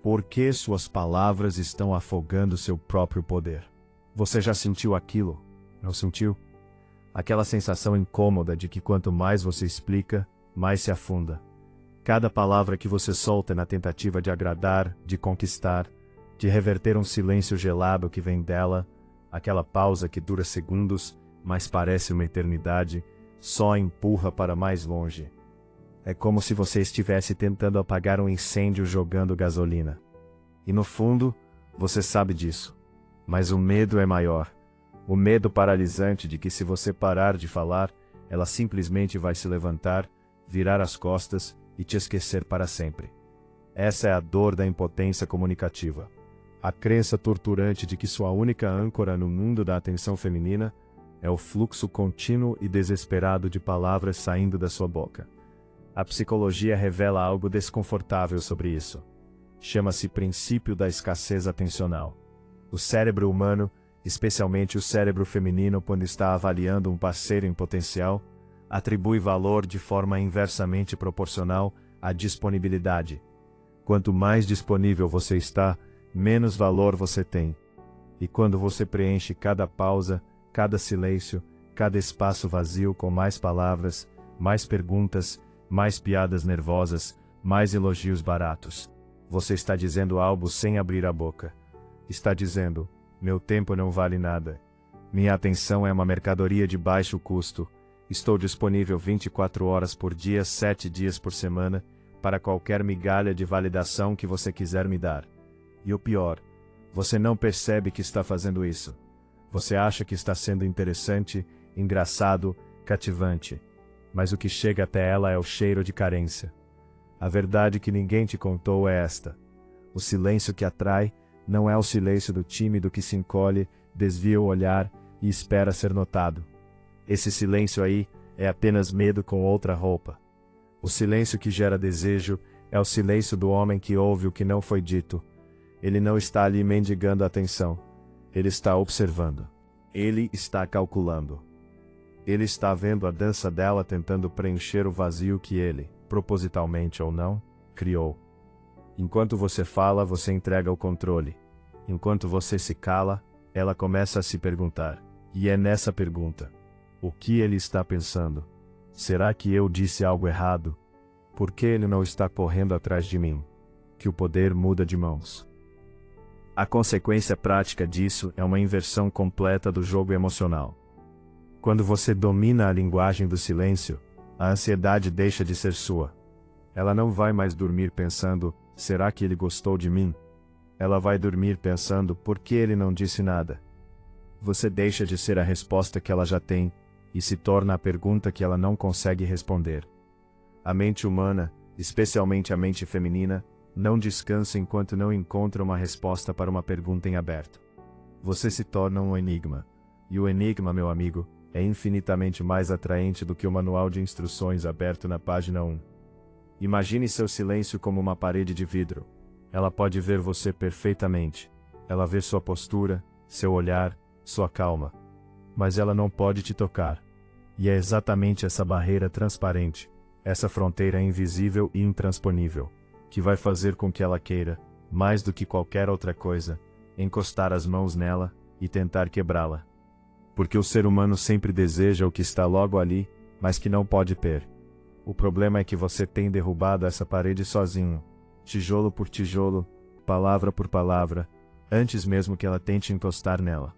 Porque suas palavras estão afogando seu próprio poder. Você já sentiu aquilo? Não sentiu? Aquela sensação incômoda de que quanto mais você explica, mais se afunda. Cada palavra que você solta é na tentativa de agradar, de conquistar, de reverter um silêncio gelado que vem dela, aquela pausa que dura segundos, mas parece uma eternidade, só empurra para mais longe. É como se você estivesse tentando apagar um incêndio jogando gasolina. E no fundo, você sabe disso. Mas o medo é maior. O medo paralisante de que se você parar de falar, ela simplesmente vai se levantar, virar as costas e te esquecer para sempre. Essa é a dor da impotência comunicativa. A crença torturante de que sua única âncora no mundo da atenção feminina é o fluxo contínuo e desesperado de palavras saindo da sua boca. A psicologia revela algo desconfortável sobre isso. Chama-se princípio da escassez atencional. O cérebro humano, especialmente o cérebro feminino quando está avaliando um parceiro em potencial, atribui valor de forma inversamente proporcional à disponibilidade. Quanto mais disponível você está, menos valor você tem. E quando você preenche cada pausa, cada silêncio, cada espaço vazio com mais palavras, mais perguntas, mais piadas nervosas, mais elogios baratos, você está dizendo algo sem abrir a boca. Está dizendo: meu tempo não vale nada. Minha atenção é uma mercadoria de baixo custo. Estou disponível 24 horas por dia, 7 dias por semana, para qualquer migalha de validação que você quiser me dar. E o pior, você não percebe que está fazendo isso. Você acha que está sendo interessante, engraçado, cativante. Mas o que chega até ela é o cheiro de carência. A verdade que ninguém te contou é esta: o silêncio que atrai não é o silêncio do tímido que se encolhe, desvia o olhar e espera ser notado. Esse silêncio aí é apenas medo com outra roupa. O silêncio que gera desejo é o silêncio do homem que ouve o que não foi dito. Ele não está ali mendigando a atenção. Ele está observando. Ele está calculando. Ele está vendo a dança dela tentando preencher o vazio que ele, propositalmente ou não, criou. Enquanto você fala, você entrega o controle. Enquanto você se cala, ela começa a se perguntar. E é nessa pergunta: o que ele está pensando? Será que eu disse algo errado? Por que ele não está correndo atrás de mim? Que o poder muda de mãos. A consequência prática disso é uma inversão completa do jogo emocional. Quando você domina a linguagem do silêncio, a ansiedade deixa de ser sua. Ela não vai mais dormir pensando: será que ele gostou de mim? Ela vai dormir pensando: por que ele não disse nada? Você deixa de ser a resposta que ela já tem, e se torna a pergunta que ela não consegue responder. A mente humana, especialmente a mente feminina, não descansa enquanto não encontra uma resposta para uma pergunta em aberto. Você se torna um enigma. E o enigma, meu amigo, é infinitamente mais atraente do que o manual de instruções aberto na página 1. Imagine seu silêncio como uma parede de vidro. Ela pode ver você perfeitamente. Ela vê sua postura, seu olhar, sua calma. Mas ela não pode te tocar. E é exatamente essa barreira transparente, essa fronteira invisível e intransponível, que vai fazer com que ela queira, mais do que qualquer outra coisa, encostar as mãos nela e tentar quebrá-la. Porque o ser humano sempre deseja o que está logo ali, mas que não pode ter. O problema é que você tem derrubado essa parede sozinho, tijolo por tijolo, palavra por palavra, antes mesmo que ela tente encostar nela.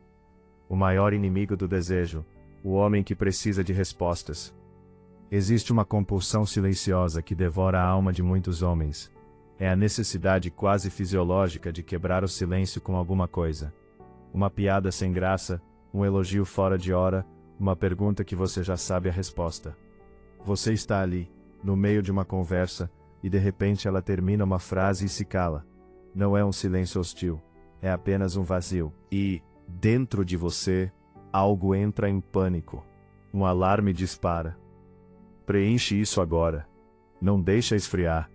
O maior inimigo do desejo, o homem que precisa de respostas. Existe uma compulsão silenciosa que devora a alma de muitos homens. É a necessidade quase fisiológica de quebrar o silêncio com alguma coisa. Uma piada sem graça, um elogio fora de hora, uma pergunta que você já sabe a resposta. Você está ali, no meio de uma conversa, e de repente ela termina uma frase e se cala. Não é um silêncio hostil, é apenas um vazio. E, dentro de você, algo entra em pânico. Um alarme dispara. Preenche isso agora. Não deixa esfriar.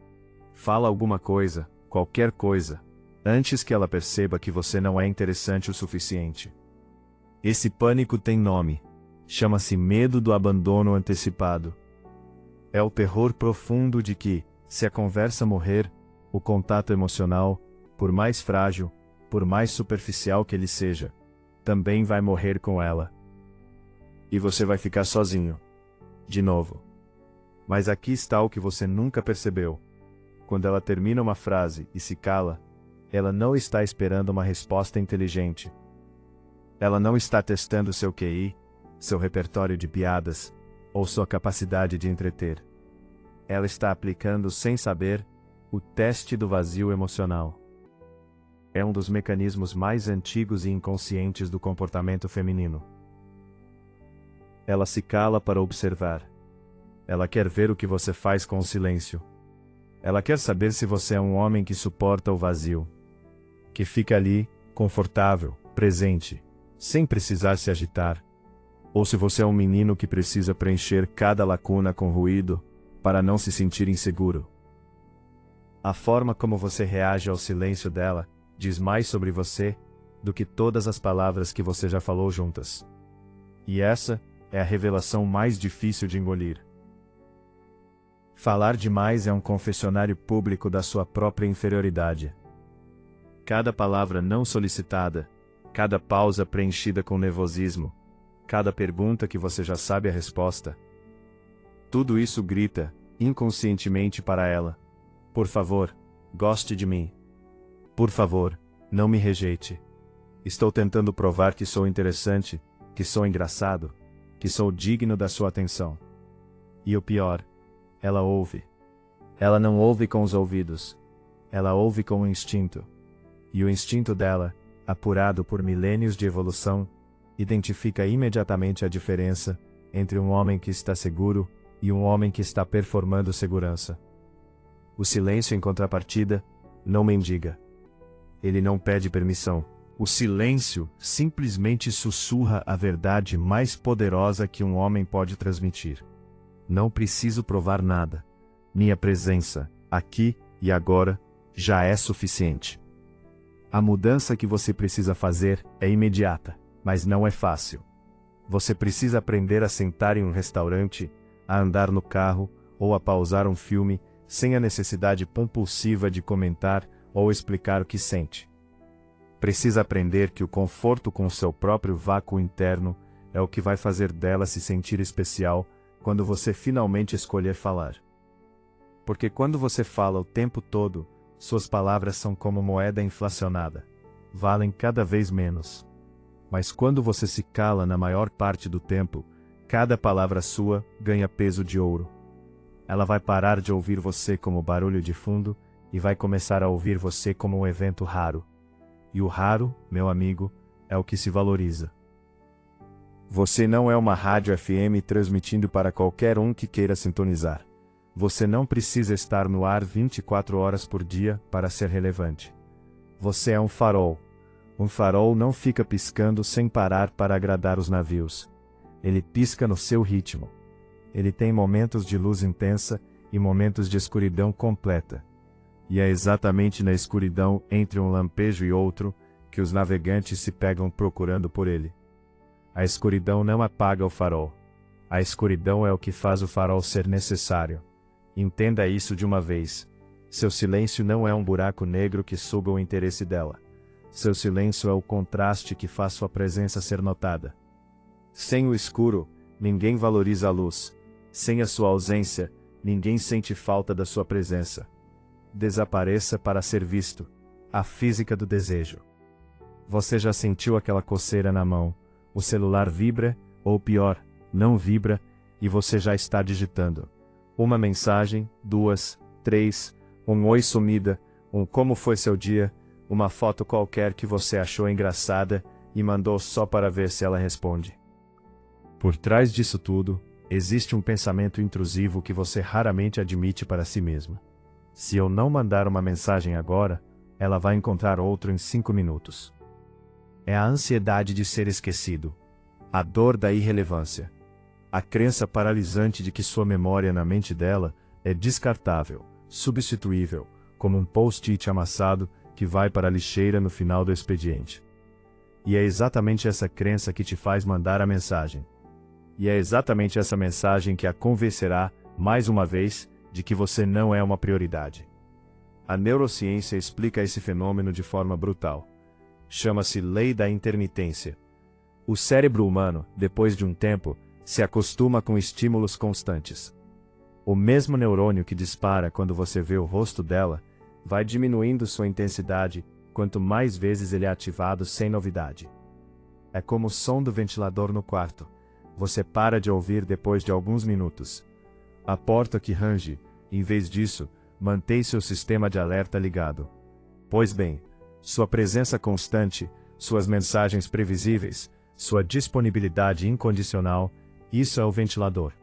Fala alguma coisa, qualquer coisa, antes que ela perceba que você não é interessante o suficiente. Esse pânico tem nome. Chama-se medo do abandono antecipado. É o terror profundo de que, se a conversa morrer, o contato emocional, por mais frágil, por mais superficial que ele seja, também vai morrer com ela. E você vai ficar sozinho. De novo. Mas aqui está o que você nunca percebeu. Quando ela termina uma frase e se cala, ela não está esperando uma resposta inteligente. Ela não está testando seu QI, seu repertório de piadas, ou sua capacidade de entreter. Ela está aplicando, sem saber, o teste do vazio emocional. É um dos mecanismos mais antigos e inconscientes do comportamento feminino. Ela se cala para observar. Ela quer ver o que você faz com o silêncio. Ela quer saber se você é um homem que suporta o vazio. Que fica ali, confortável, presente, sem precisar se agitar. Ou se você é um menino que precisa preencher cada lacuna com ruído, para não se sentir inseguro. A forma como você reage ao silêncio dela diz mais sobre você do que todas as palavras que você já falou juntas. E essa é a revelação mais difícil de engolir. Falar demais é um confessionário público da sua própria inferioridade. Cada palavra não solicitada, cada pausa preenchida com nervosismo, cada pergunta que você já sabe a resposta. Tudo isso grita, inconscientemente para ela: por favor, goste de mim. Por favor, não me rejeite. Estou tentando provar que sou interessante, que sou engraçado, que sou digno da sua atenção. E o pior, ela ouve. Ela não ouve com os ouvidos. Ela ouve com o instinto. E o instinto dela, apurado por milênios de evolução, identifica imediatamente a diferença entre um homem que está seguro e um homem que está performando segurança. O silêncio, em contrapartida, não mendiga. Ele não pede permissão. O silêncio simplesmente sussurra a verdade mais poderosa que um homem pode transmitir. Não preciso provar nada. Minha presença, aqui e agora, já é suficiente. A mudança que você precisa fazer é imediata, mas não é fácil. Você precisa aprender a sentar em um restaurante, a andar no carro ou a pausar um filme sem a necessidade compulsiva de comentar ou explicar o que sente. Precisa aprender que o conforto com seu próprio vácuo interno é o que vai fazer dela se sentir especial quando você finalmente escolher falar. Porque quando você fala o tempo todo, suas palavras são como moeda inflacionada. Valem cada vez menos. Mas quando você se cala na maior parte do tempo, cada palavra sua ganha peso de ouro. Ela vai parar de ouvir você como barulho de fundo e vai começar a ouvir você como um evento raro. E o raro, meu amigo, é o que se valoriza. Você não é uma rádio FM transmitindo para qualquer um que queira sintonizar. Você não precisa estar no ar 24 horas por dia para ser relevante. Você é um farol. Um farol não fica piscando sem parar para agradar os navios. Ele pisca no seu ritmo. Ele tem momentos de luz intensa e momentos de escuridão completa. E é exatamente na escuridão entre um lampejo e outro que os navegantes se pegam procurando por ele. A escuridão não apaga o farol. A escuridão é o que faz o farol ser necessário. Entenda isso de uma vez. Seu silêncio não é um buraco negro que suga o interesse dela. Seu silêncio é o contraste que faz sua presença ser notada. Sem o escuro, ninguém valoriza a luz. Sem a sua ausência, ninguém sente falta da sua presença. Desapareça para ser visto. A física do desejo. Você já sentiu aquela coceira na mão? O celular vibra, ou pior, não vibra, e você já está digitando. Uma mensagem, 2, 3, um oi sumida, um como foi seu dia, uma foto qualquer que você achou engraçada e mandou só para ver se ela responde. Por trás disso tudo, existe um pensamento intrusivo que você raramente admite para si mesma. Se eu não mandar uma mensagem agora, ela vai encontrar outro em 5 minutos. É a ansiedade de ser esquecido, a dor da irrelevância, a crença paralisante de que sua memória na mente dela é descartável, substituível, como um post-it amassado que vai para a lixeira no final do expediente. E é exatamente essa crença que te faz mandar a mensagem. E é exatamente essa mensagem que a convencerá, mais uma vez, de que você não é uma prioridade. A neurociência explica esse fenômeno de forma brutal. Chama-se lei da intermitência. O cérebro humano, depois de um tempo, se acostuma com estímulos constantes. O mesmo neurônio que dispara quando você vê o rosto dela, vai diminuindo sua intensidade quanto mais vezes ele é ativado sem novidade. É como o som do ventilador no quarto. Você para de ouvir depois de alguns minutos. A porta que range, em vez disso, mantém seu sistema de alerta ligado. Pois bem, sua presença constante, suas mensagens previsíveis, sua disponibilidade incondicional, isso é o ventilador.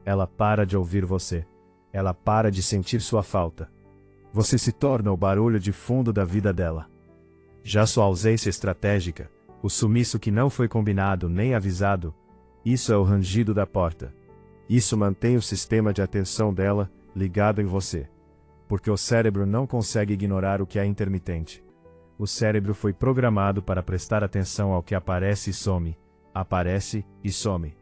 Ela para de ouvir você. Ela para de sentir sua falta. Você se torna o barulho de fundo da vida dela. Já sua ausência estratégica, o sumiço que não foi combinado nem avisado, isso é o rangido da porta. Isso mantém o sistema de atenção dela ligado em você. Porque o cérebro não consegue ignorar o que é intermitente. O cérebro foi programado para prestar atenção ao que aparece e some, aparece e some.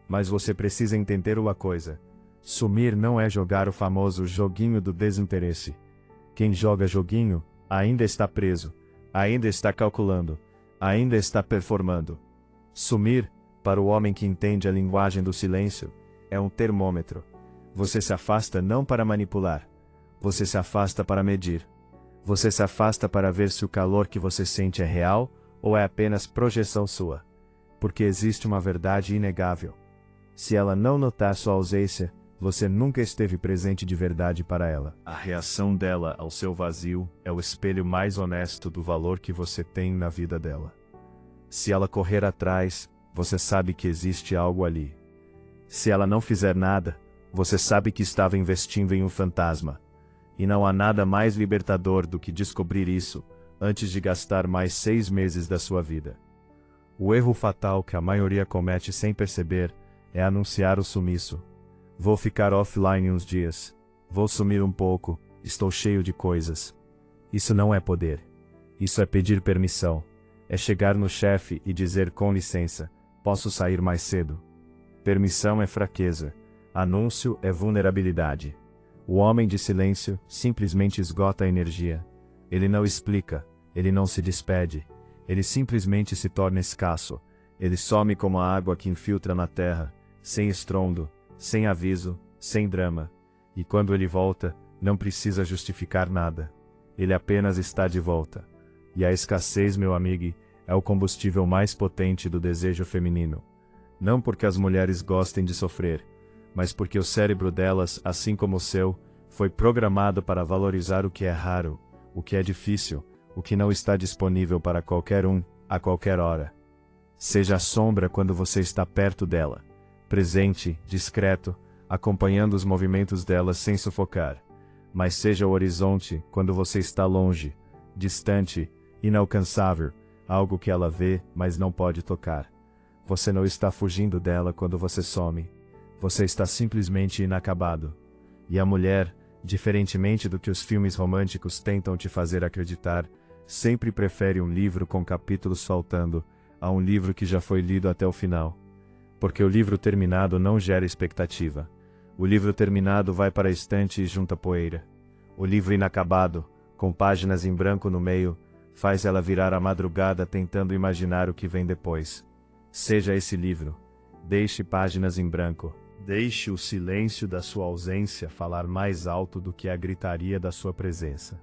Mas você precisa entender uma coisa. Sumir não é jogar o famoso joguinho do desinteresse. Quem joga joguinho, ainda está preso, ainda está calculando, ainda está performando. Sumir, para o homem que entende a linguagem do silêncio, é um termômetro. Você se afasta não para manipular. Você se afasta para medir. Você se afasta para ver se o calor que você sente é real ou é apenas projeção sua. Porque existe uma verdade inegável. Se ela não notar sua ausência, você nunca esteve presente de verdade para ela. A reação dela ao seu vazio é o espelho mais honesto do valor que você tem na vida dela. Se ela correr atrás, você sabe que existe algo ali. Se ela não fizer nada, você sabe que estava investindo em um fantasma. E não há nada mais libertador do que descobrir isso, antes de gastar mais 6 meses da sua vida. O erro fatal que a maioria comete sem perceber é anunciar o sumiço. Vou ficar offline uns dias. Vou sumir um pouco, estou cheio de coisas. Isso não é poder. Isso é pedir permissão. É chegar no chefe e dizer com licença, posso sair mais cedo. Permissão é fraqueza. Anúncio é vulnerabilidade. O homem de silêncio simplesmente esgota a energia. Ele não explica, ele não se despede, ele simplesmente se torna escasso. Ele some como a água que infiltra na terra, sem estrondo, sem aviso, sem drama. E quando ele volta, não precisa justificar nada. Ele apenas está de volta. E a escassez, meu amigo, é o combustível mais potente do desejo feminino. Não porque as mulheres gostem de sofrer, mas porque o cérebro delas, assim como o seu, foi programado para valorizar o que é raro, o que é difícil, o que não está disponível para qualquer um, a qualquer hora. Seja a sombra quando você está perto dela, presente, discreto, acompanhando os movimentos dela sem sufocar. Mas seja o horizonte quando você está longe, distante, inalcançável, algo que ela vê, mas não pode tocar. Você não está fugindo dela quando você some. Você está simplesmente inacabado. E a mulher, diferentemente do que os filmes românticos tentam te fazer acreditar, sempre prefere um livro com capítulos faltando a um livro que já foi lido até o final. Porque o livro terminado não gera expectativa. O livro terminado vai para a estante e junta poeira. O livro inacabado, com páginas em branco no meio, faz ela virar a madrugada tentando imaginar o que vem depois. Seja esse livro. Deixe páginas em branco. Deixe o silêncio da sua ausência falar mais alto do que a gritaria da sua presença.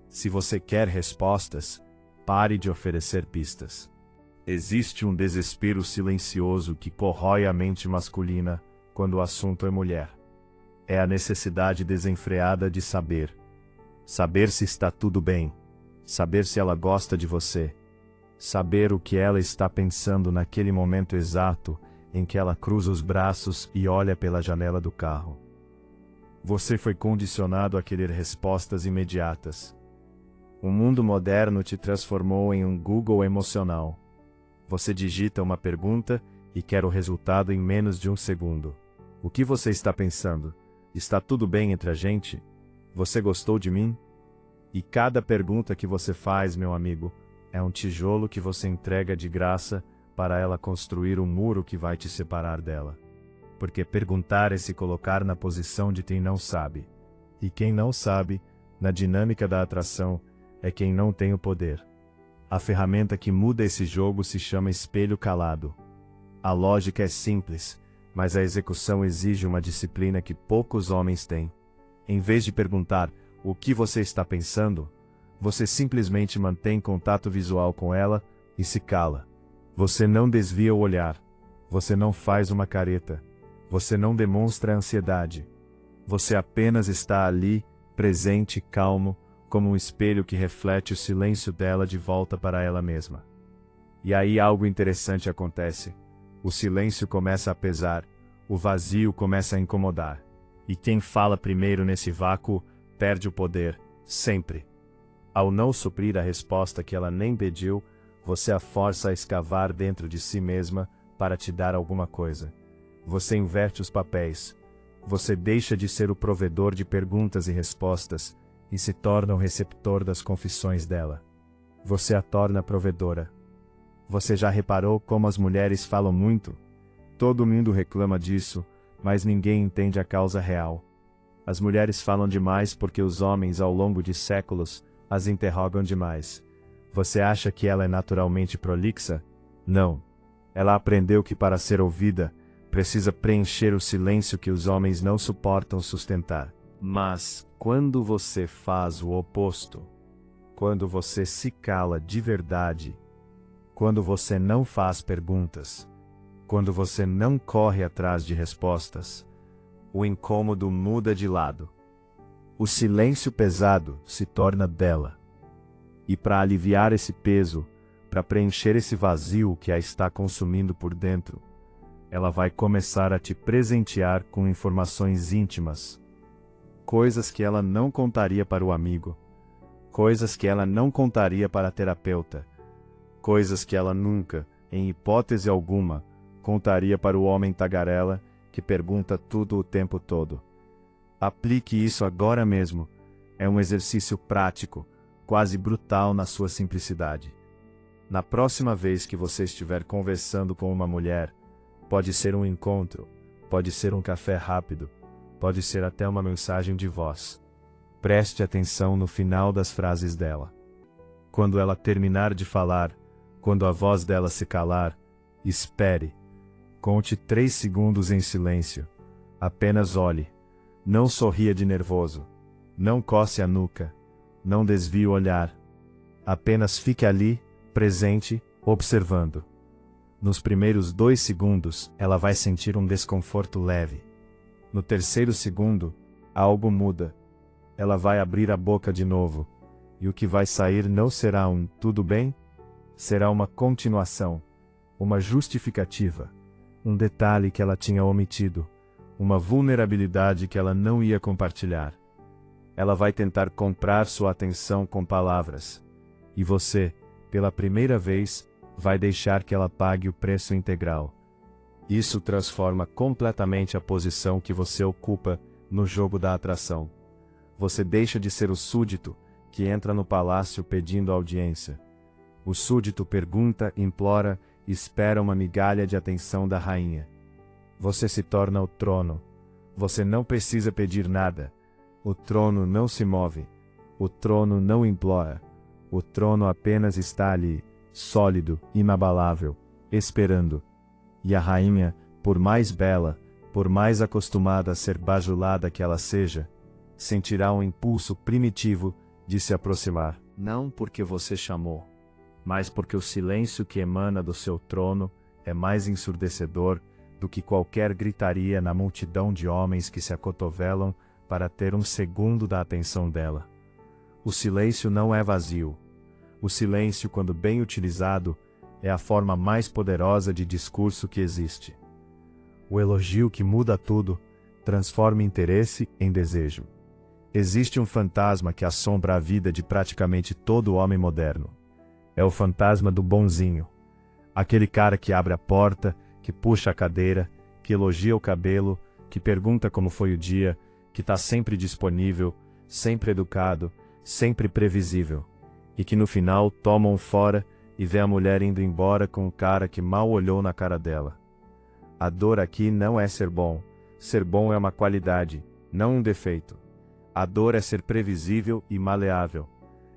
Se você quer respostas, pare de oferecer pistas. Existe um desespero silencioso que corrói a mente masculina quando o assunto é mulher. É a necessidade desenfreada de saber. Saber se está tudo bem. Saber se ela gosta de você. Saber o que ela está pensando naquele momento exato em que ela cruza os braços e olha pela janela do carro. Você foi condicionado a querer respostas imediatas. O mundo moderno te transformou em um Google emocional. Você digita uma pergunta e quer o resultado em menos de um segundo. O que você está pensando? Está tudo bem entre a gente? Você gostou de mim? E cada pergunta que você faz, meu amigo, é um tijolo que você entrega de graça para ela construir um muro que vai te separar dela. Porque perguntar é se colocar na posição de quem não sabe. E quem não sabe, na dinâmica da atração, é quem não tem o poder. A ferramenta que muda esse jogo se chama espelho calado. A lógica é simples, mas a execução exige uma disciplina que poucos homens têm. Em vez de perguntar o que você está pensando, você simplesmente mantém contato visual com ela e se cala. Você não desvia o olhar. Você não faz uma careta. Você não demonstra ansiedade. Você apenas está ali, presente, calmo, como um espelho que reflete o silêncio dela de volta para ela mesma. E aí algo interessante acontece. O silêncio começa a pesar, o vazio começa a incomodar. E quem fala primeiro nesse vácuo, perde o poder, sempre. Ao não suprir a resposta que ela nem pediu, você a força a escavar dentro de si mesma para te dar alguma coisa. Você inverte os papéis. Você deixa de ser o provedor de perguntas e respostas e se torna o receptor das confissões dela. Você a torna provedora. Você já reparou como as mulheres falam muito? Todo mundo reclama disso, mas ninguém entende a causa real. As mulheres falam demais porque os homens, ao longo de séculos, as interrogam demais. Você acha que ela é naturalmente prolixa? Não. Ela aprendeu que para ser ouvida, precisa preencher o silêncio que os homens não suportam sustentar. Mas, quando você faz o oposto, quando você se cala de verdade, quando você não faz perguntas, quando você não corre atrás de respostas, o incômodo muda de lado. O silêncio pesado se torna dela. E para aliviar esse peso, para preencher esse vazio que a está consumindo por dentro, ela vai começar a te presentear com informações íntimas. Coisas que ela não contaria para o amigo. Coisas que ela não contaria para a terapeuta. Coisas que ela nunca, em hipótese alguma, contaria para o homem tagarela que pergunta tudo o tempo todo. Aplique isso agora mesmo. É um exercício prático, quase brutal na sua simplicidade. Na próxima vez que você estiver conversando com uma mulher, pode ser um encontro, pode ser um café rápido, pode ser até uma mensagem de voz. Preste atenção no final das frases dela. Quando ela terminar de falar, quando a voz dela se calar, espere. Conte 3 segundos em silêncio. Apenas olhe. Não sorria de nervoso. Não coce a nuca. Não desvie o olhar. Apenas fique ali, presente, observando. Nos primeiros 2 segundos, ela vai sentir um desconforto leve. No 3º segundo, algo muda. Ela vai abrir a boca de novo. E o que vai sair não será um "tudo bem"? Será uma continuação, uma justificativa, um detalhe que ela tinha omitido, uma vulnerabilidade que ela não ia compartilhar. Ela vai tentar comprar sua atenção com palavras. E você, pela primeira vez, vai deixar que ela pague o preço integral. Isso transforma completamente a posição que você ocupa no jogo da atração. Você deixa de ser o súdito que entra no palácio pedindo audiência. O súdito pergunta, implora, espera uma migalha de atenção da rainha. Você se torna o trono. Você não precisa pedir nada. O trono não se move. O trono não implora. O trono apenas está ali, sólido, inabalável, esperando. E a rainha, por mais bela, por mais acostumada a ser bajulada que ela seja, sentirá um impulso primitivo de se aproximar. Não porque você chamou, mas porque o silêncio que emana do seu trono é mais ensurdecedor do que qualquer gritaria na multidão de homens que se acotovelam para ter um segundo da atenção dela. O silêncio não é vazio. O silêncio, quando bem utilizado, é a forma mais poderosa de discurso que existe. O elogio que muda tudo, transforma interesse em desejo. Existe um fantasma que assombra a vida de praticamente todo homem moderno. É o fantasma do bonzinho. Aquele cara que abre a porta, que puxa a cadeira, que elogia o cabelo, que pergunta como foi o dia, que está sempre disponível, sempre educado, sempre previsível. E que no final toma um fora e vê a mulher indo embora com o cara que mal olhou na cara dela. A dor aqui não é ser bom. Ser bom é uma qualidade, não um defeito. A dor é ser previsível e maleável.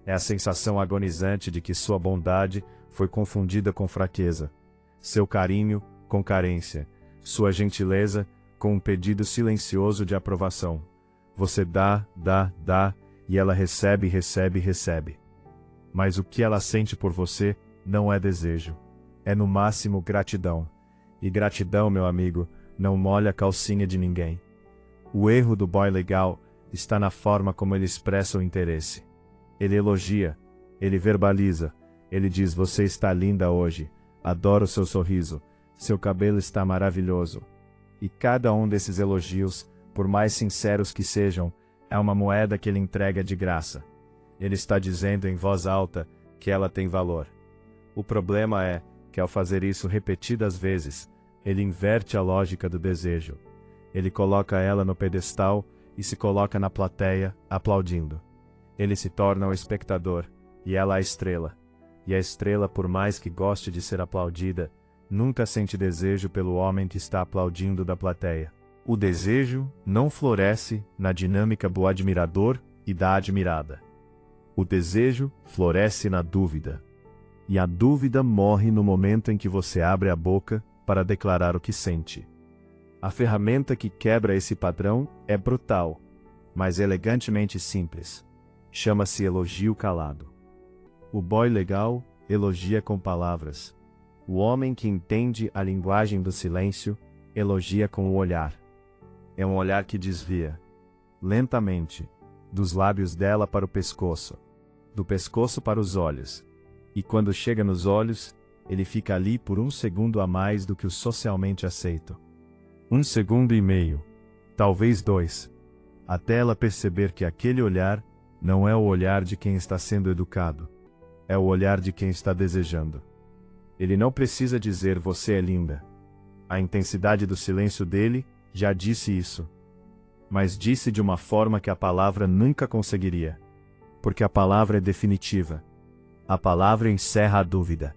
É a sensação agonizante de que sua bondade foi confundida com fraqueza. Seu carinho, com carência. Sua gentileza, com um pedido silencioso de aprovação. Você dá, e ela recebe, recebe. Mas o que ela sente por você não é desejo. É no máximo gratidão. E gratidão, meu amigo, não molha a calcinha de ninguém. O erro do boy legal está na forma como ele expressa o interesse. Ele elogia, ele verbaliza, ele diz: você está linda hoje, adoro seu sorriso, seu cabelo está maravilhoso. E cada um desses elogios, por mais sinceros que sejam, é uma moeda que ele entrega de graça. Ele está dizendo em voz alta que ela tem valor. O problema é que ao fazer isso repetidas vezes, ele inverte a lógica do desejo. Ele coloca ela no pedestal e se coloca na plateia, aplaudindo. Ele se torna o espectador, e ela a estrela. E a estrela, por mais que goste de ser aplaudida, nunca sente desejo pelo homem que está aplaudindo da plateia. O desejo não floresce na dinâmica do admirador e da admirada. O desejo floresce na dúvida. E a dúvida morre no momento em que você abre a boca para declarar o que sente. A ferramenta que quebra esse padrão é brutal, mas elegantemente simples. Chama-se elogio calado. O boy legal elogia com palavras. O homem que entende a linguagem do silêncio elogia com o olhar. É um olhar que desvia, lentamente, dos lábios dela para o pescoço, do pescoço para os olhos. E quando chega nos olhos, ele fica ali por 1 segundo a mais do que o socialmente aceito. 1,5 segundos, talvez 2, até ela perceber que aquele olhar não é o olhar de quem está sendo educado, é o olhar de quem está desejando. Ele não precisa dizer você é linda. A intensidade do silêncio dele já disse isso. Mas disse de uma forma que a palavra nunca conseguiria. Porque a palavra é definitiva. A palavra encerra a dúvida.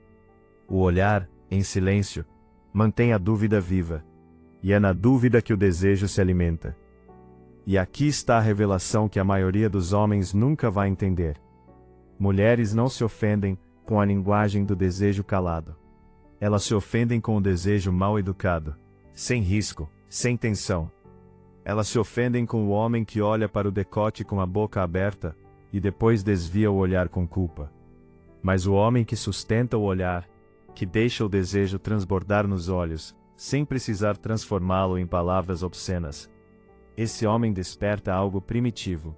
O olhar, em silêncio, mantém a dúvida viva. E é na dúvida que o desejo se alimenta. E aqui está a revelação que a maioria dos homens nunca vai entender. Mulheres não se ofendem com a linguagem do desejo calado. Elas se ofendem com o desejo mal educado, sem risco, sem tensão. Elas se ofendem com o homem que olha para o decote com a boca aberta e depois desvia o olhar com culpa. Mas o homem que sustenta o olhar, que deixa o desejo transbordar nos olhos, sem precisar transformá-lo em palavras obscenas. Esse homem desperta algo primitivo,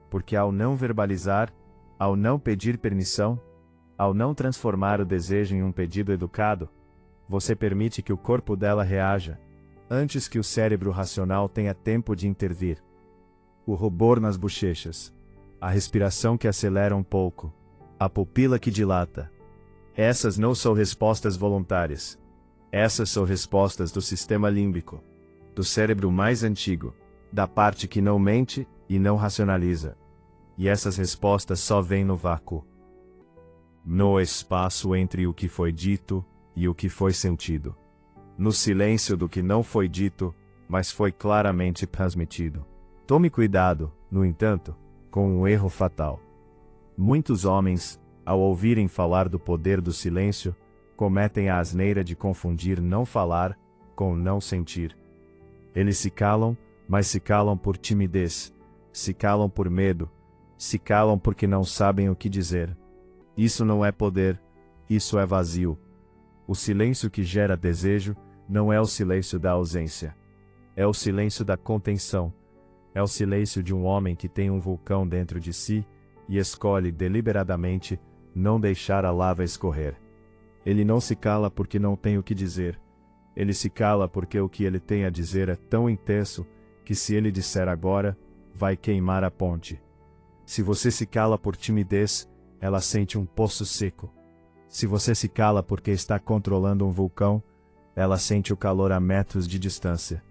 porque ao não verbalizar, ao não pedir permissão, ao não transformar o desejo em um pedido educado, você permite que o corpo dela reaja, antes que o cérebro racional tenha tempo de intervir. O rubor nas bochechas, a respiração que acelera um pouco, a pupila que dilata. Essas não são respostas voluntárias. Essas são respostas do sistema límbico, do cérebro mais antigo, da parte que não mente e não racionaliza. E essas respostas só vêm no vácuo. No espaço entre o que foi dito e o que foi sentido. No silêncio do que não foi dito, mas foi claramente transmitido. Tome cuidado, no entanto, com um erro fatal. Muitos homens, ao ouvirem falar do poder do silêncio, cometem a asneira de confundir não falar com não sentir. Eles se calam, mas se calam por timidez, se calam por medo, se calam porque não sabem o que dizer. Isso não é poder, isso é vazio. O silêncio que gera desejo não é o silêncio da ausência. É o silêncio da contenção. É o silêncio de um homem que tem um vulcão dentro de si e escolhe deliberadamente não deixar a lava escorrer. Ele não se cala porque não tem o que dizer. Ele se cala porque o que ele tem a dizer é tão intenso que se ele disser agora, vai queimar a ponte. Se você se cala por timidez, ela sente um poço seco. Se você se cala porque está controlando um vulcão, ela sente o calor a metros de distância.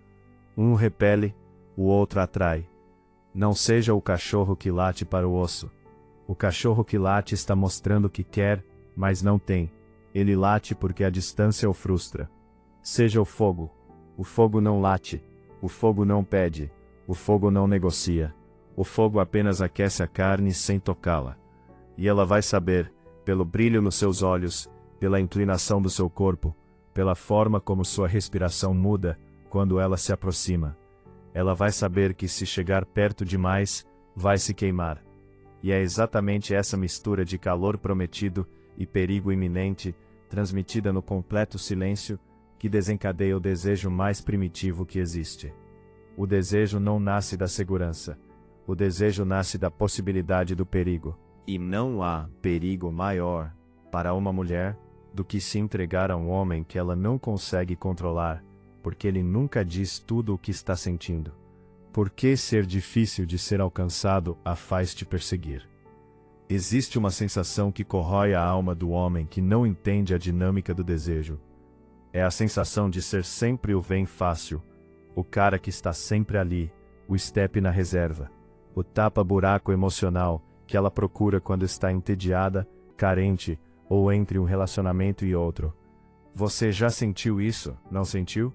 Um repele, o outro atrai. Não seja o cachorro que late para o osso. O cachorro que late está mostrando que quer, mas não tem. Ele late porque a distância o frustra. Seja o fogo. O fogo não late. O fogo não pede. O fogo não negocia. O fogo apenas aquece a carne sem tocá-la. E ela vai saber, pelo brilho nos seus olhos, pela inclinação do seu corpo, pela forma como sua respiração muda quando ela se aproxima. Ela vai saber que se chegar perto demais, vai se queimar. E é exatamente essa mistura de calor prometido e perigo iminente, transmitida no completo silêncio, que desencadeia o desejo mais primitivo que existe. O desejo não nasce da segurança. O desejo nasce da possibilidade do perigo. E não há perigo maior para uma mulher do que se entregar a um homem que ela não consegue controlar, porque ele nunca diz tudo o que está sentindo. Por que ser difícil de ser alcançado a faz te perseguir? Existe uma sensação que corrói a alma do homem que não entende a dinâmica do desejo. É a sensação de ser sempre o vem fácil, o cara que está sempre ali, o step na reserva, o tapa-buraco emocional que ela procura quando está entediada, carente ou entre um relacionamento e outro. Você já sentiu isso, não sentiu?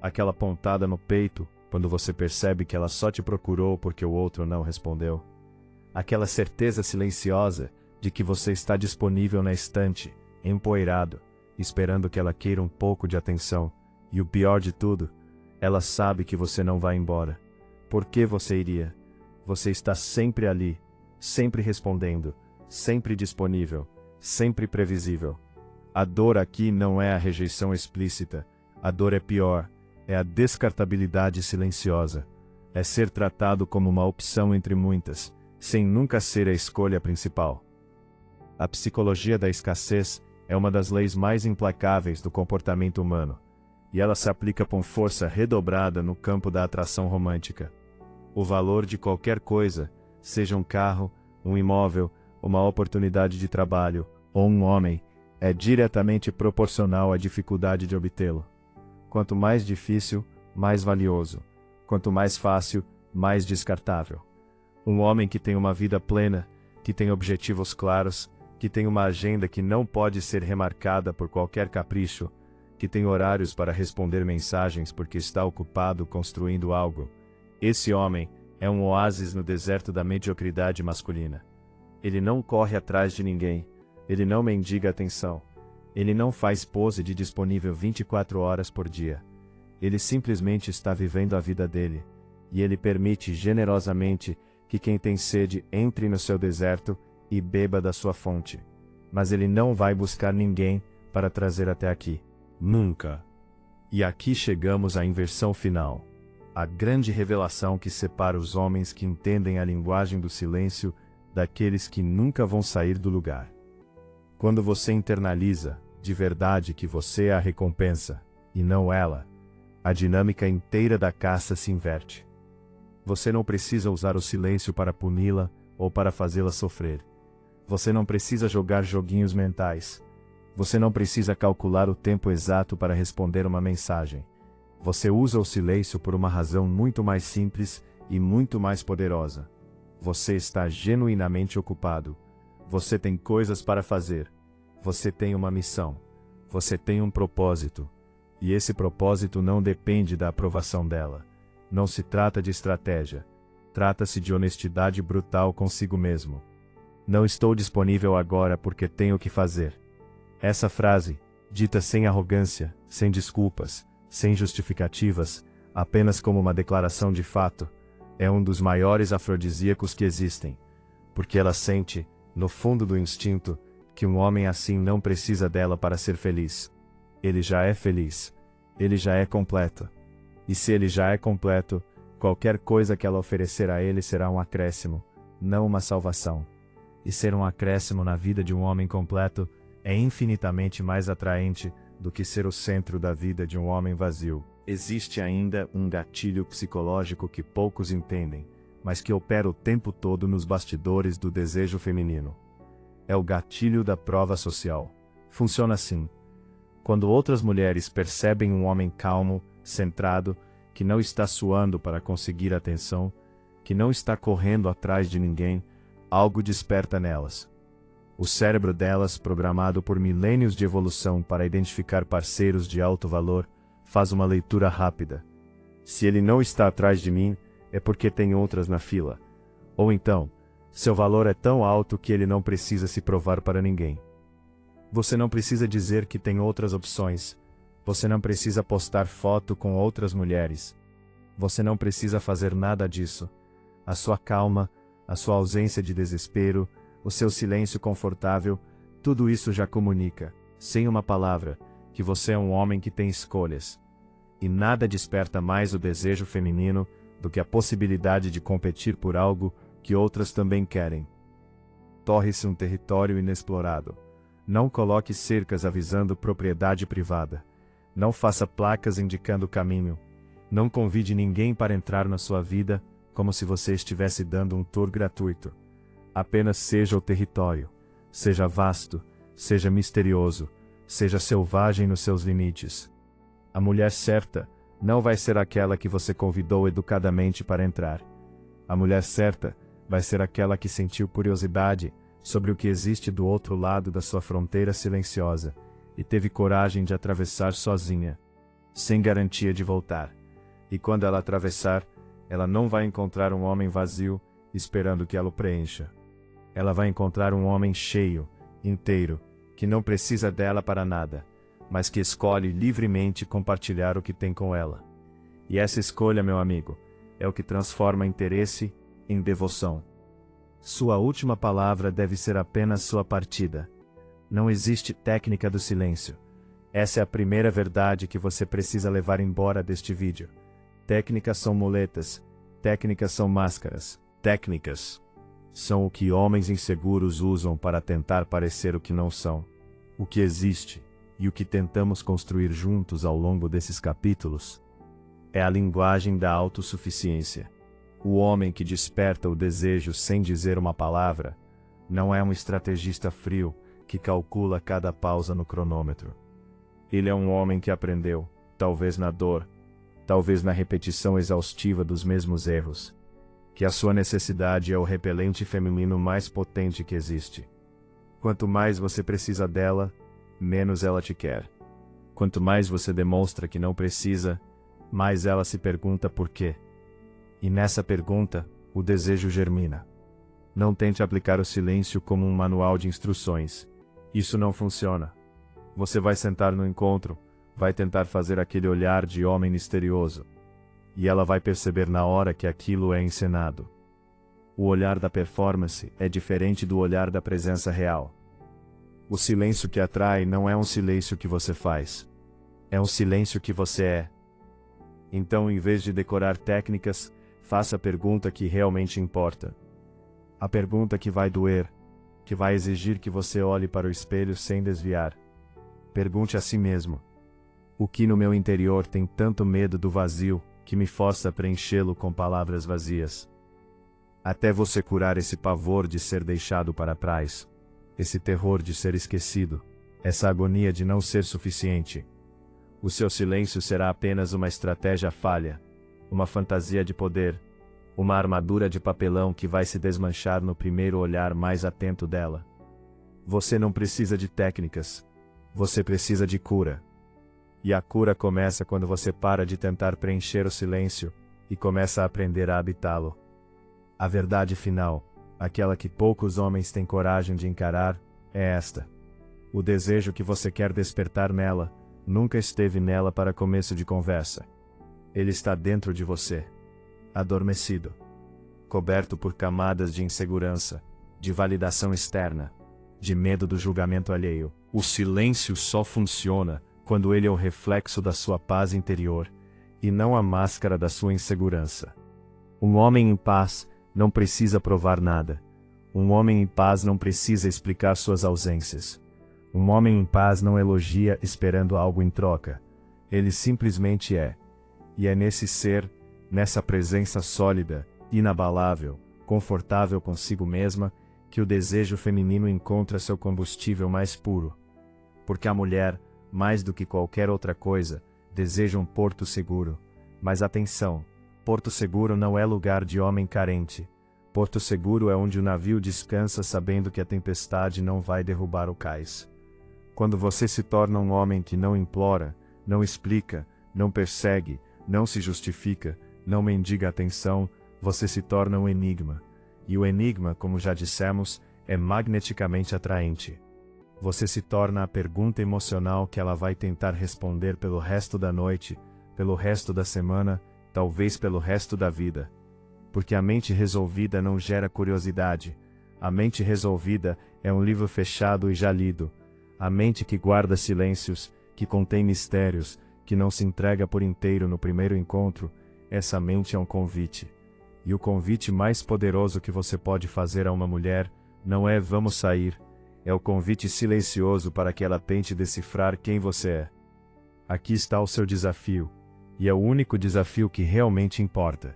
Aquela pontada no peito, quando você percebe que ela só te procurou porque o outro não respondeu. Aquela certeza silenciosa de que você está disponível na estante, empoeirado, esperando que ela queira um pouco de atenção. E o pior de tudo, ela sabe que você não vai embora. Por que você iria? Você está sempre ali, sempre respondendo, sempre disponível, sempre previsível. A dor aqui não é a rejeição explícita, a dor é pior, é a descartabilidade silenciosa. É ser tratado como uma opção entre muitas, sem nunca ser a escolha principal. A psicologia da escassez é uma das leis mais implacáveis do comportamento humano, e ela se aplica com força redobrada no campo da atração romântica. O valor de qualquer coisa, seja um carro, um imóvel, uma oportunidade de trabalho, ou um homem, é diretamente proporcional à dificuldade de obtê-lo. Quanto mais difícil, mais valioso. Quanto mais fácil, mais descartável. Um homem que tem uma vida plena, que tem objetivos claros, que tem uma agenda que não pode ser remarcada por qualquer capricho, que tem horários para responder mensagens porque está ocupado construindo algo. Esse homem é um oásis no deserto da mediocridade masculina. Ele não corre atrás de ninguém, ele não mendiga atenção, ele não faz pose de disponível 24 horas por dia. Ele simplesmente está vivendo a vida dele, e ele permite generosamente que quem tem sede entre no seu deserto e beba da sua fonte. Mas ele não vai buscar ninguém para trazer até aqui. Nunca. E aqui chegamos à inversão final. A grande revelação que separa os homens que entendem a linguagem do silêncio daqueles que nunca vão sair do lugar. Quando você internaliza, de verdade, que você é a recompensa, e não ela, a dinâmica inteira da caça se inverte. Você não precisa usar o silêncio para puni-la ou para fazê-la sofrer. Você não precisa jogar joguinhos mentais. Você não precisa calcular o tempo exato para responder uma mensagem. Você usa o silêncio por uma razão muito mais simples e muito mais poderosa. Você está genuinamente ocupado. Você tem coisas para fazer. Você tem uma missão. Você tem um propósito. E esse propósito não depende da aprovação dela. Não se trata de estratégia. Trata-se de honestidade brutal consigo mesmo. Não estou disponível agora porque tenho que fazer. Essa frase, dita sem arrogância, sem desculpas, sem justificativas, apenas como uma declaração de fato, é um dos maiores afrodisíacos que existem, porque ela sente, no fundo do instinto, que um homem assim não precisa dela para ser feliz. Ele já é feliz. Ele já é completo. E se ele já é completo, qualquer coisa que ela oferecer a ele será um acréscimo, não uma salvação. E ser um acréscimo na vida de um homem completo é infinitamente mais atraente do que ser o centro da vida de um homem vazio. Existe ainda um gatilho psicológico que poucos entendem, mas que opera o tempo todo nos bastidores do desejo feminino. É o gatilho da prova social. Funciona assim. Quando outras mulheres percebem um homem calmo, centrado, que não está suando para conseguir atenção, que não está correndo atrás de ninguém, algo desperta nelas. O cérebro delas, programado por milênios de evolução para identificar parceiros de alto valor, faz uma leitura rápida. Se ele não está atrás de mim, é porque tem outras na fila. Ou então, seu valor é tão alto que ele não precisa se provar para ninguém. Você não precisa dizer que tem outras opções. Você não precisa postar foto com outras mulheres. Você não precisa fazer nada disso. A sua calma, a sua ausência de desespero, o seu silêncio confortável, tudo isso já comunica, sem uma palavra, que você é um homem que tem escolhas. E nada desperta mais o desejo feminino do que a possibilidade de competir por algo que outras também querem. Torne-se um território inexplorado. Não coloque cercas avisando propriedade privada. Não faça placas indicando o caminho. Não convide ninguém para entrar na sua vida como se você estivesse dando um tour gratuito. Apenas seja o território. Seja vasto, seja misterioso, seja selvagem nos seus limites. A mulher certa não vai ser aquela que você convidou educadamente para entrar. A mulher certa vai ser aquela que sentiu curiosidade sobre o que existe do outro lado da sua fronteira silenciosa e teve coragem de atravessar sozinha, sem garantia de voltar. E quando ela atravessar, ela não vai encontrar um homem vazio esperando que ela o preencha. Ela vai encontrar um homem cheio, inteiro, que não precisa dela para nada, mas que escolhe livremente compartilhar o que tem com ela. E essa escolha, meu amigo, é o que transforma interesse em devoção. Sua última palavra deve ser apenas sua partida. Não existe técnica do silêncio. Essa é a primeira verdade que você precisa levar embora deste vídeo. Técnicas são muletas, técnicas são máscaras, técnicas são o que homens inseguros usam para tentar parecer o que não são. O que existe, e o que tentamos construir juntos ao longo desses capítulos, é a linguagem da autossuficiência. O homem que desperta o desejo sem dizer uma palavra, não é um estrategista frio que calcula cada pausa no cronômetro. Ele é um homem que aprendeu, talvez na dor, talvez na repetição exaustiva dos mesmos erros, que a sua necessidade é o repelente feminino mais potente que existe. Quanto mais você precisa dela, menos ela te quer. Quanto mais você demonstra que não precisa, mais ela se pergunta por quê. E nessa pergunta, o desejo germina. Não tente aplicar o silêncio como um manual de instruções. Isso não funciona. Você vai sentar no encontro, vai tentar fazer aquele olhar de homem misterioso. E ela vai perceber na hora que aquilo é encenado. O olhar da performance é diferente do olhar da presença real. O silêncio que atrai não é um silêncio que você faz. É um silêncio que você é. Então, em vez de decorar técnicas, faça a pergunta que realmente importa. A pergunta que vai doer, que vai exigir que você olhe para o espelho sem desviar. Pergunte a si mesmo: o que no meu interior tem tanto medo do vazio que me força a preenchê-lo com palavras vazias? Até você curar esse pavor de ser deixado para trás, esse terror de ser esquecido, essa agonia de não ser suficiente. O seu silêncio será apenas uma estratégia falha, uma fantasia de poder, uma armadura de papelão que vai se desmanchar no primeiro olhar mais atento dela. Você não precisa de técnicas, você precisa de cura. E a cura começa quando você para de tentar preencher o silêncio e começa a aprender a habitá-lo. A verdade final, aquela que poucos homens têm coragem de encarar, é esta: o desejo que você quer despertar nela, nunca esteve nela para começo de conversa. Ele está dentro de você, adormecido, coberto por camadas de insegurança, de validação externa, de medo do julgamento alheio. O silêncio só funciona quando ele é o reflexo da sua paz interior, e não a máscara da sua insegurança. Um homem em paz não precisa provar nada. Um homem em paz não precisa explicar suas ausências. Um homem em paz não elogia esperando algo em troca. Ele simplesmente é. E é nesse ser, nessa presença sólida, inabalável, confortável consigo mesma, que o desejo feminino encontra seu combustível mais puro. Porque a mulher, mais do que qualquer outra coisa, deseja um porto seguro. Mas atenção, porto seguro não é lugar de homem carente. Porto seguro é onde o navio descansa sabendo que a tempestade não vai derrubar o cais. Quando você se torna um homem que não implora, não explica, não persegue, não se justifica, não mendiga atenção, você se torna um enigma. E o enigma, como já dissemos, é magneticamente atraente. Você se torna a pergunta emocional que ela vai tentar responder pelo resto da noite, pelo resto da semana, talvez pelo resto da vida. Porque a mente resolvida não gera curiosidade. A mente resolvida é um livro fechado e já lido. A mente que guarda silêncios, que contém mistérios, que não se entrega por inteiro no primeiro encontro, essa mente é um convite. E o convite mais poderoso que você pode fazer a uma mulher não é "vamos sair", é o convite silencioso para que ela tente decifrar quem você é. Aqui está o seu desafio, e é o único desafio que realmente importa.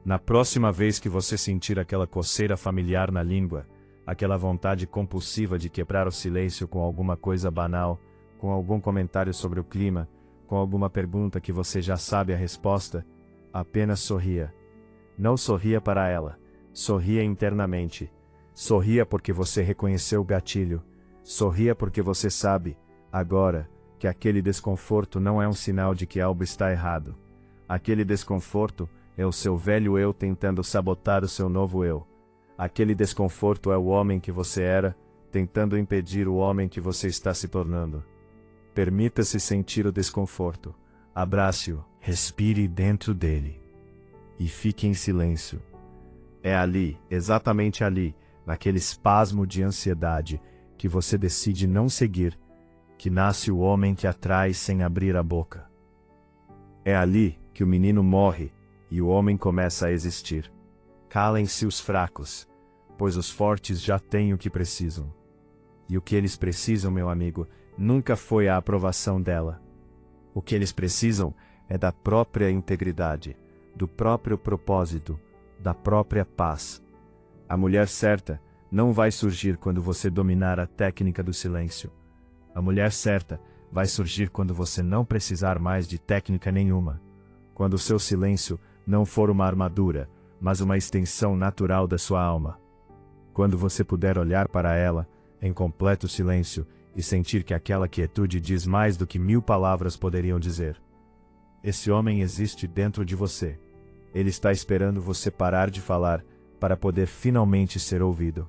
Na próxima vez que você sentir aquela coceira familiar na língua, aquela vontade compulsiva de quebrar o silêncio com alguma coisa banal, com algum comentário sobre o clima, com alguma pergunta que você já sabe a resposta, apenas sorria. Não sorria para ela, sorria internamente. Sorria porque você reconheceu o gatilho. Sorria porque você sabe, agora, que aquele desconforto não é um sinal de que algo está errado. Aquele desconforto é o seu velho eu tentando sabotar o seu novo eu. Aquele desconforto é o homem que você era, tentando impedir o homem que você está se tornando. Permita-se sentir o desconforto. Abrace-o, respire dentro dele. E fique em silêncio. É ali, exatamente ali, naquele espasmo de ansiedade, que você decide não seguir, que nasce o homem que atrai sem abrir a boca. É ali que o menino morre e o homem começa a existir. Calem-se os fracos, pois os fortes já têm o que precisam. E o que eles precisam, meu amigo, nunca foi a aprovação dela. O que eles precisam é da própria integridade, do próprio propósito, da própria paz. A mulher certa não vai surgir quando você dominar a técnica do silêncio. A mulher certa vai surgir quando você não precisar mais de técnica nenhuma. Quando o seu silêncio não for uma armadura, mas uma extensão natural da sua alma. Quando você puder olhar para ela, em completo silêncio, e sentir que aquela quietude diz mais do que 1000 palavras poderiam dizer. Esse homem existe dentro de você. Ele está esperando você parar de falar, para poder finalmente ser ouvido.